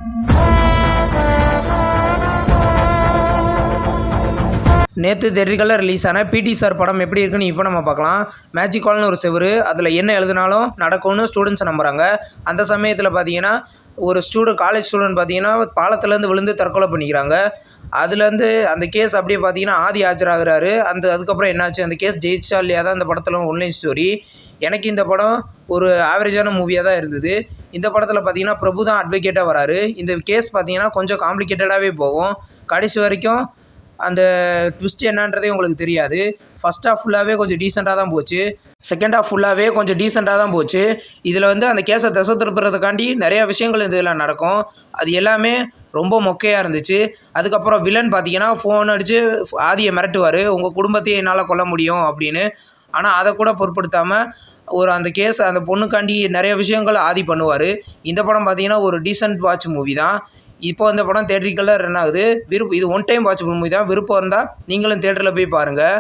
நேற்று தியேட்டரிக்கலில் ரிலீஸ் ஆன பிடி சார் படம் எப்படி இருக்குன்னு இப்போ நம்ம பார்க்கலாம். மேஜிக்கால்னு ஒரு செவரு, அதில் என்ன எழுதினாலும் நடக்கும்னு ஸ்டூடெண்ட்ஸ் நம்புகிறாங்க. அந்த சமயத்தில் பார்த்தீங்கன்னா ஒரு காலேஜ் ஸ்டூடெண்ட் பார்த்தீங்கன்னா பாலத்துலேருந்து விழுந்து தற்கொலை பண்ணிக்கிறாங்க. அதுலேருந்து அந்த கேஸ் அப்படியே பார்த்தீங்கன்னா ஆதி ஆஜராகிறாரு. அதுக்கப்புறம் என்னாச்சு, அந்த கேஸ் ஜெயிச்சா இல்லையா தான் இந்த படத்தில் ஒன்லைன் ஸ்டோரி. எனக்கு இந்த படம் ஒரு ஆவரேஜான மூவியாக தான் இருந்தது. இந்த படத்தில் பார்த்தீங்கன்னா பிரபு தான் அட்வொகேட்டாக வராரு. இந்த கேஸ் பார்த்தீங்கன்னா கொஞ்சம் காம்ப்ளிகேட்டடாகவே போகும். கடைசி வரைக்கும் அந்த ட்விஸ்ட் என்னன்றதே உங்களுக்கு தெரியாது. ஃபஸ்ட் ஹாஃப் ஃபுல்லாகவே கொஞ்சம் டீசெண்டாக தான் போச்சு. செகண்ட் ஹாஃப் ஃபுல்லாகவே கொஞ்சம் டீசெண்டாக தான் போச்சு. இதில் அந்த கேஸை திசை திருப்புறதுக்காண்டி நிறையா விஷயங்கள் இதில் நடக்கும். அது எல்லாமே ரொம்ப மொக்கையாக இருந்துச்சு. அதுக்கப்புறம் வில்லன் பார்த்தீங்கன்னா ஃபோன் அடித்து ஆதியை மிரட்டுவார், உங்கள் குடும்பத்தையே என்னால் கொல்ல முடியும் அப்படின்னு. ஆனால் அதை கூட பொருட்படுத்தாமல் அந்த பொண்ணுக்காண்டி நிறைய விஷயங்கள் ஆதி பண்ணுவார். இந்த படம் பார்த்தீங்கன்னா ஒரு டீசென்ட் வாட்ச் மூவி தான். இப்போ இந்த படம் தியேட்டரிக்கலில் ரன் ஆகுது. இது ஒன் டைம் வாட்சபிள் மூவி தான். விருப்பம் இருந்தால் நீங்களும் தியேட்டரில் போய் பாருங்கள்.